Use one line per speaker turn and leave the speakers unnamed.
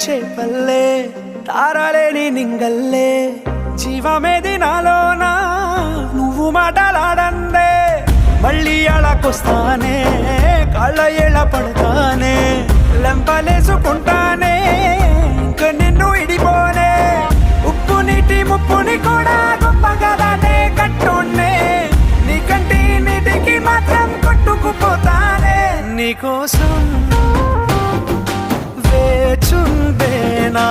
చేపల్లే తారలేని నింగల్లే జీవమేది నాలోనా నువ్వు మాటలాడందే మళ్ళీ అలాకొస్తానే కాళ్ళ ఏళ్ళ పడతానే లెంపలేసుకుంటానే ఇంక నిన్ను ఇడిపోనే ఉప్పు నీటి ముప్పుని కూడా గొప్పగా దాటే కట్టున్నే నీ కంటి నీటికి మాత్రం కొట్టుకుపోతానే నీకోసం వేచుందే నా